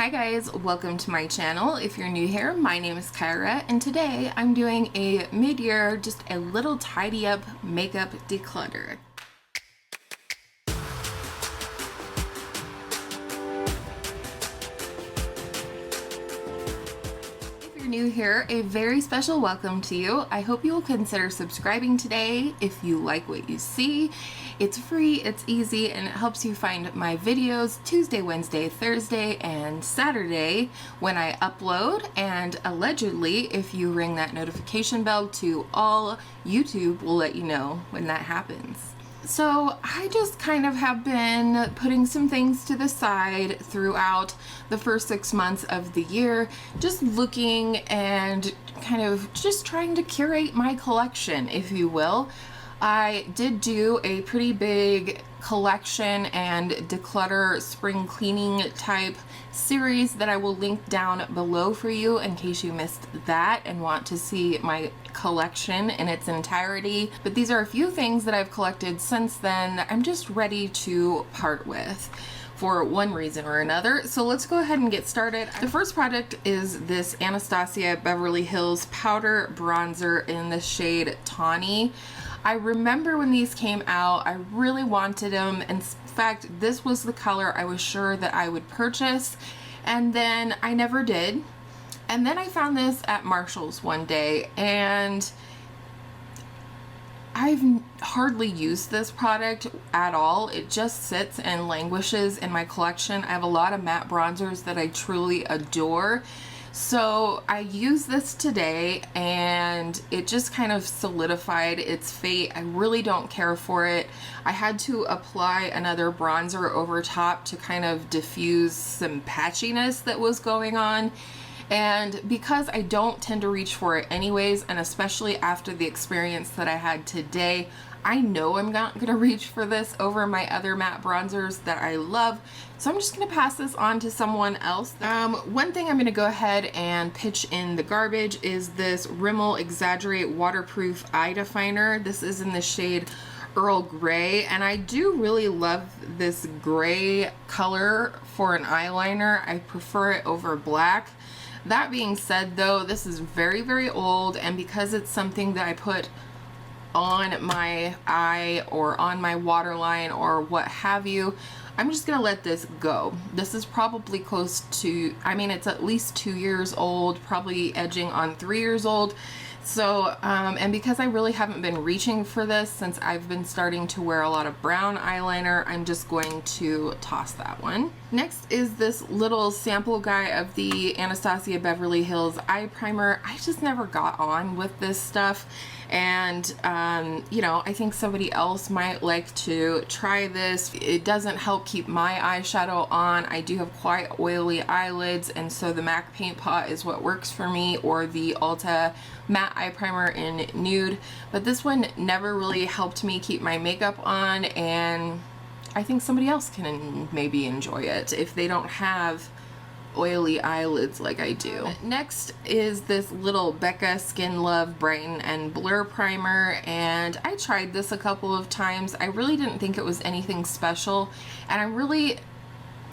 Hi guys, welcome to my channel. If you're new here, my name is Kyra and today I'm doing a mid-year, just a little tidy up makeup declutter. New here, a very special welcome to you. I hope you will consider subscribing today if you like what you see. It's free, it's easy, and it helps you find my videos Tuesday, Wednesday, Thursday, and Saturday when I upload. And allegedly, if you ring that notification bell to all, YouTube will let you know when that happens. So I just kind of have been putting some things to the side throughout the first 6 months of the year, just looking and kind of just trying to curate my collection, if you will. I did do a pretty big collection and declutter spring cleaning type series that I will link down below for you in case you missed that and want to see my collection in its entirety. But these are a few things that I've collected since then that I'm just ready to part with for one reason or another. So let's go ahead and get started. The first product is this Anastasia Beverly Hills powder bronzer in the shade Tawny. I remember when these came out, I really wanted them. In fact, this was the color I was sure that I would purchase, and then I never did. And then I found this at Marshall's one day, and I've hardly used this product at all. It just sits and languishes in my collection. I have a lot of matte bronzers that I truly adore. So I used this today and it just kind of solidified its fate. I really don't care for it. I had to apply another bronzer over top to kind of diffuse some patchiness that was going on. And because I don't tend to reach for it anyways, and especially after the experience that I had today, I know I'm not going to reach for this over my other matte bronzers that I love. So I'm just going to pass this on to someone else. One thing I'm going to go ahead and pitch in the garbage is this Rimmel Exaggerate Waterproof Eye Definer. This is in the shade Earl Grey, and I do really love this gray color for an eyeliner. I prefer it over black. That being said though, this is very, very old, and because it's something that I put on my eye or on my waterline or what have you, I'm just gonna let this go. This is probably close to, I mean, it's at least 2 years old, probably edging on 3 years old. So, and because I really haven't been reaching for this since I've been starting to wear a lot of brown eyeliner, I'm just going to toss that one. Next is this little sample guy of the Anastasia Beverly Hills eye primer. I just never got on with this stuff. And you know, I think somebody else might like to try this. It doesn't help keep my eyeshadow on. I do have quite oily eyelids, and so the MAC Paint Pot is what works for me, or the Ulta matte eye primer in Nude. But this one never really helped me keep my makeup on, and I think somebody else can maybe enjoy it if they don't have oily eyelids like I do. Next is this little Becca Skin Love Brighten and Blur primer, and I tried this a couple of times. I really didn't think it was anything special, and I'm really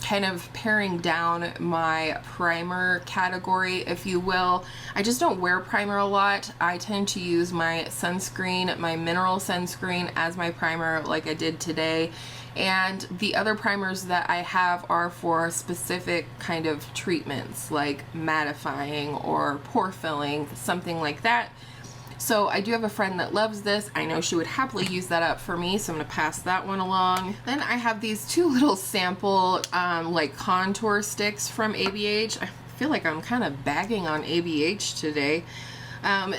kind of paring down my primer category, if you will. I just don't wear primer a lot. I tend to use my sunscreen, my mineral sunscreen, as my primer like I did today. And the other primers that I have are for specific kind of treatments like mattifying or pore filling, something like that. So I do have a friend that loves this. I know she would happily use that up for me, so I'm gonna pass that one along. Then I have these two little sample like contour sticks from ABH. I feel like I'm kind of bagging on ABH today.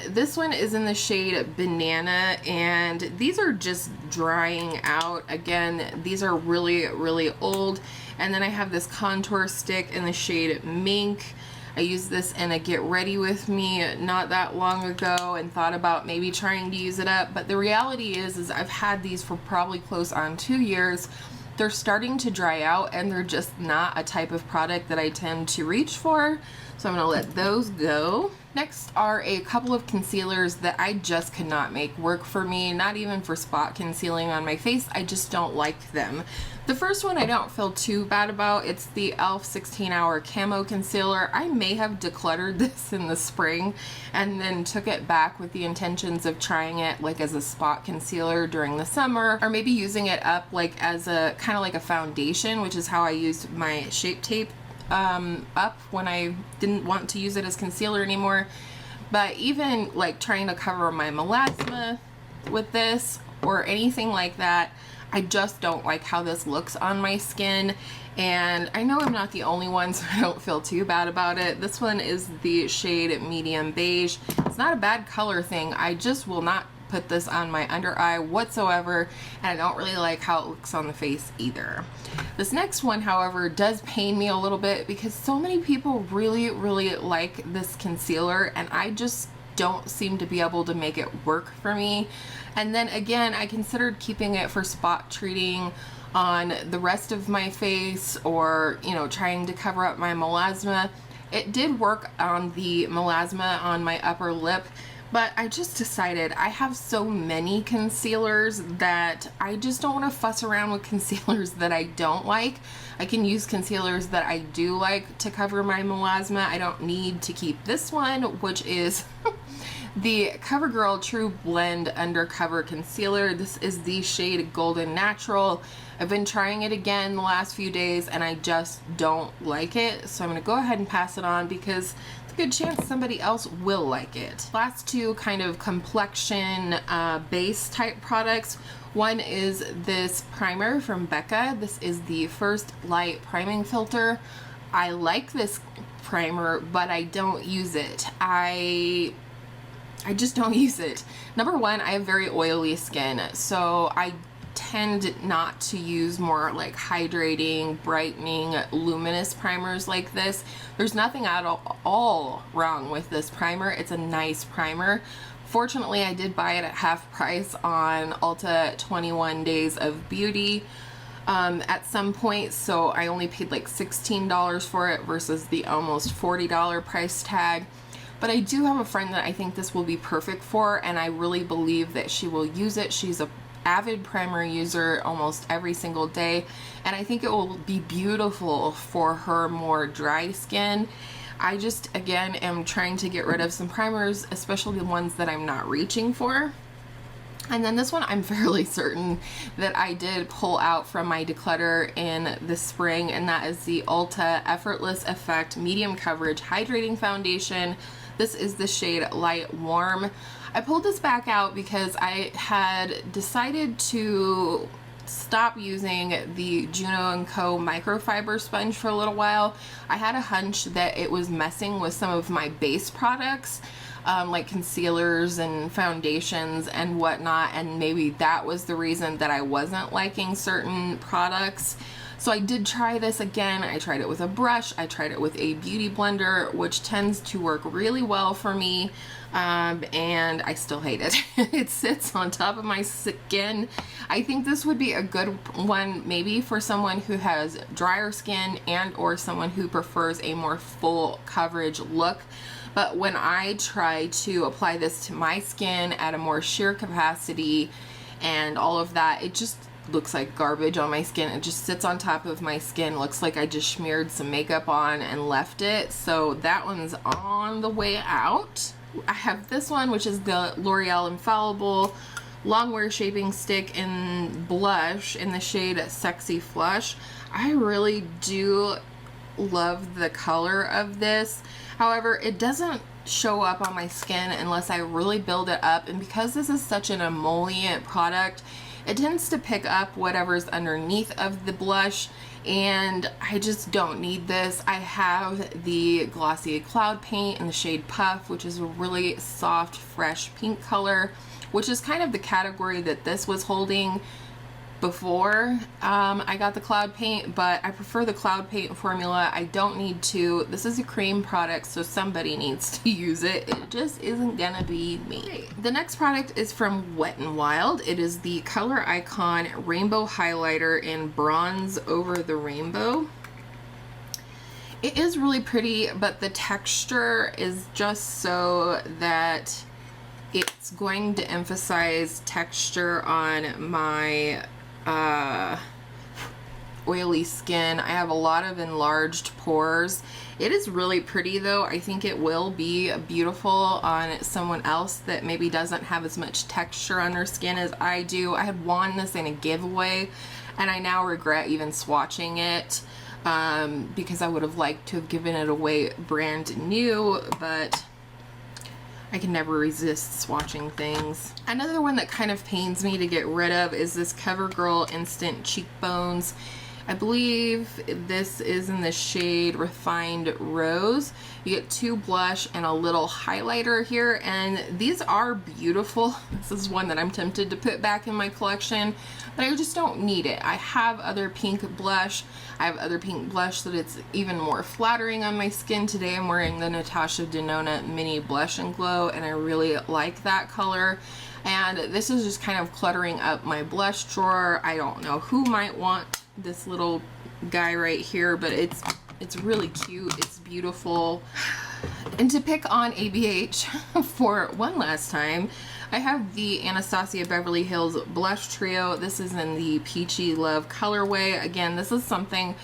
This one is in the shade Banana, and these are just drying out. Again, these are really, really old. And then I have this contour stick in the shade Mink. I used this in a Get Ready With Me not that long ago and thought about maybe trying to use it up. But the reality is I've had these for probably close on 2 years. They're starting to dry out, and they're just not a type of product that I tend to reach for. So I'm gonna let those go. Next are a couple of concealers that I just could not make work for me, not even for spot concealing on my face. I just don't like them. The first one I don't feel too bad about. It's the e.l.f. 16-Hour Camo Concealer. I may have decluttered this in the spring and then took it back with the intentions of trying it like as a spot concealer during the summer, or maybe using it up like as a kind of like a foundation, which is how I used my Shape Tape up when I didn't want to use it as concealer anymore. But even like trying to cover my melasma with this or anything like that, I just don't like how this looks on my skin. And I know I'm not the only one, so I don't feel too bad about it. This one is the shade Medium Beige. It's not a bad color thing. I just will not put this on my under eye whatsoever, and I don't really like how it looks on the face either. This next one, however, does pain me a little bit because so many people really like this concealer, and I just don't seem to be able to make it work for me. And then again, I considered keeping it for spot treating on the rest of my face, or you know, trying to cover up my melasma. It did work on the melasma on my upper lip, but I just decided I have so many concealers that I just don't want to fuss around with concealers that I don't like. I can use concealers that I do like to cover my melasma. I don't need to keep this one, which is the Covergirl True Blend Undercover Concealer. This is the shade Golden Natural. I've been trying it again the last few days and I just don't like it. So I'm going to go ahead and pass it on because it's a good chance somebody else will like it. Last two kind of complexion base type products. One is this primer from Becca. This is the First Light Priming Filter. I like this primer, but I don't use it. I just don't use it. Number one, I have very oily skin, so I tend not to use more like hydrating, brightening, luminous primers like this. There's nothing at all wrong with this primer. It's a nice primer. Fortunately, I did buy it at half price on Ulta 21 Days of Beauty at some point, so I only paid like $16 for it versus the almost $40 price tag. But I do have a friend that I think this will be perfect for, and I really believe that she will use it. She's an avid primer user almost every single day, and I think it will be beautiful for her more dry skin. I just, again, am trying to get rid of some primers, especially the ones that I'm not reaching for. And then this one, I'm fairly certain that I did pull out from my declutter in the spring, and that is the Ulta Effortless Effect Medium Coverage Hydrating Foundation. This is the shade Light Warm. I pulled this back out because I had decided to stop using the Juno & Co. microfiber sponge for a little while. I had a hunch that it was messing with some of my base products, like concealers and foundations and whatnot, and maybe that was the reason that I wasn't liking certain products. So I did try this again. I tried it with a brush. I tried it with a beauty blender, which tends to work really well for me, and I still hate it. It sits on top of my skin. I think this would be a good one maybe for someone who has drier skin and or someone who prefers a more full coverage look. But when I try to apply this to my skin at a more sheer capacity and all of that, it just looks like garbage on my skin. It just sits on top of my skin. Looks like I just smeared some makeup on and left it. So that one's on the way out. I have this one, which is the L'Oreal Infallible Longwear Shaping Stick in blush in the shade Sexy Flush. I really do love the color of this. However, it doesn't show up on my skin unless I really build it up, and because this is such an emollient product, it tends to pick up whatever's underneath of the blush, and I just don't need this. I have the Glossier Cloud Paint in the shade Puff, which is a really soft, fresh pink color, which is kind of the category that this was holding before I got the Cloud Paint, but I prefer the Cloud Paint formula. I don't need to. This is a cream product, so somebody needs to use it. It just isn't gonna be me. The next product is from Wet n Wild. It is the Color Icon Rainbow Highlighter in Bronze Over the Rainbow. It is really pretty, but the texture is just so that it's going to emphasize texture on my oily skin. I have a lot of enlarged pores. It is really pretty though. I think it will be beautiful on someone else that maybe doesn't have as much texture on their skin as I do. I had won this in a giveaway and I now regret even swatching it because I would have liked to have given it away brand new, but I can never resist swatching things. Another one that kind of pains me to get rid of is this CoverGirl Instant Cheekbones. I believe this is in the shade Refined Rose. You get 2 blush and a little highlighter here, and these are beautiful. This is one that I'm tempted to put back in my collection, but I just don't need it. I have other pink blush. I have other pink blush that it's even more flattering on my skin. Today I'm wearing the Natasha Denona Mini Blush and Glow, and I really like that color. And this is just kind of cluttering up my blush drawer. I don't know who might want this little guy right here, but it's really cute. It's beautiful. And to pick on ABH for one last time, I have the Anastasia Beverly Hills Blush Trio. This is in the Peachy Love colorway. Again, this is something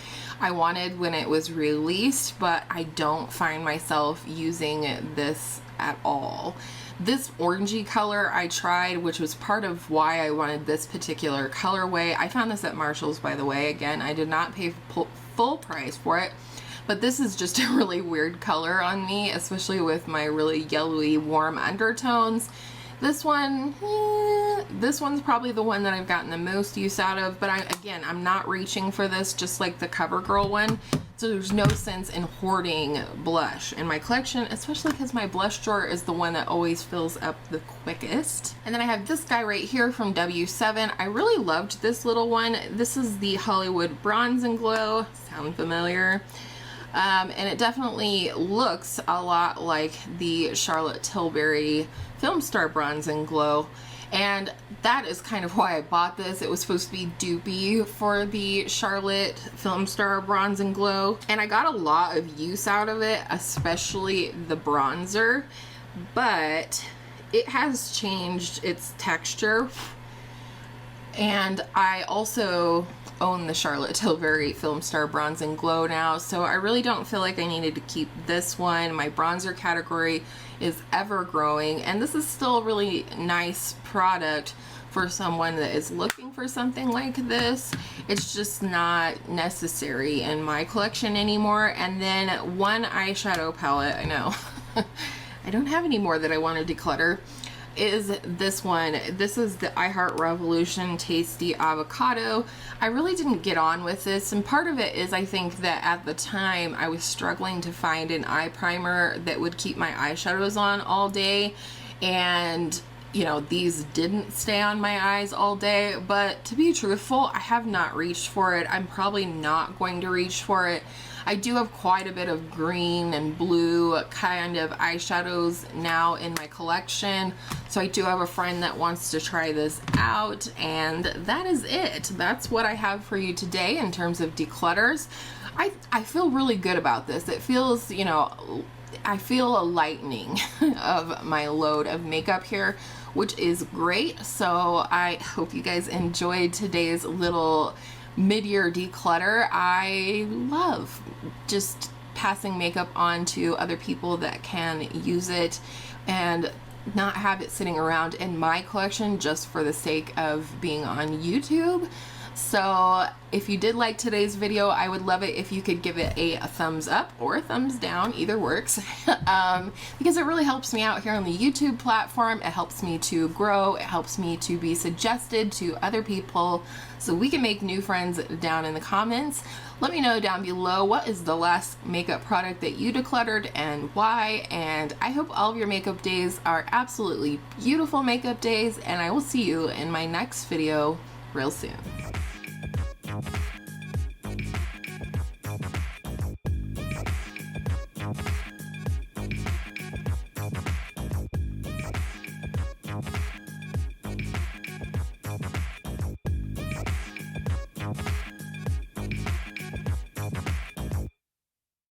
I wanted when it was released, but I don't find myself using this at all. This orangey color I tried, which was part of why I wanted this particular colorway. I found this at Marshall's, by the way. Again, I did not pay full price for it, but this is just a really weird color on me, especially with my really yellowy warm undertones. This one, this one's probably the one that I've gotten the most use out of, but again, I'm not reaching for this just like the CoverGirl one. So there's no sense in hoarding blush in my collection, especially because my blush drawer is the one that always fills up the quickest. And then I have this guy right here from W7. I really loved this little one. This is the Hollywood Bronze and Glow. Sound familiar? And it definitely looks a lot like the Charlotte Tilbury Film Star Bronze and Glow. And that is kind of why I bought this. It was supposed to be dupey for the Charlotte Film Star Bronze and Glow. And I got a lot of use out of it, especially the bronzer. But it has changed its texture. And I also own the Charlotte Tilbury Film Star Bronze and Glow now, so I really don't feel like I needed to keep this one. My bronzer category is ever growing, and this is still a really nice product for someone that is looking for something like this. It's just not necessary in my collection anymore. And then one eyeshadow palette, I know I don't have any more that I want to declutter, is this one. This is the I Heart Revolution Tasty Avocado. I really didn't get on with this, and part of it is I think that at the time I was struggling to find an eye primer that would keep my eyeshadows on all day, and you know, these didn't stay on my eyes all day. But to be truthful, I have not reached for it. I'm probably not going to reach for it. I do have quite a bit of green and blue kind of eyeshadows now in my collection, so I do have a friend that wants to try this out, and that is it. That's what I have for you today in terms of declutters. I feel really good about this. It feels, you know, I feel a lightening of my load of makeup here, which is great. So I hope you guys enjoyed today's little mid-year declutter. I love just passing makeup on to other people that can use it and not have it sitting around in my collection just for the sake of being on YouTube. So if you did like today's video, I would love it if you could give it a thumbs up or a thumbs down, either works, because it really helps me out here on the YouTube platform. It helps me to grow. It helps me to be suggested to other people so we can make new friends down in the comments. Let me know down below, what is the last makeup product that you decluttered and why? And I hope all of your makeup days are absolutely beautiful makeup days, and I will see you in my next video real soon.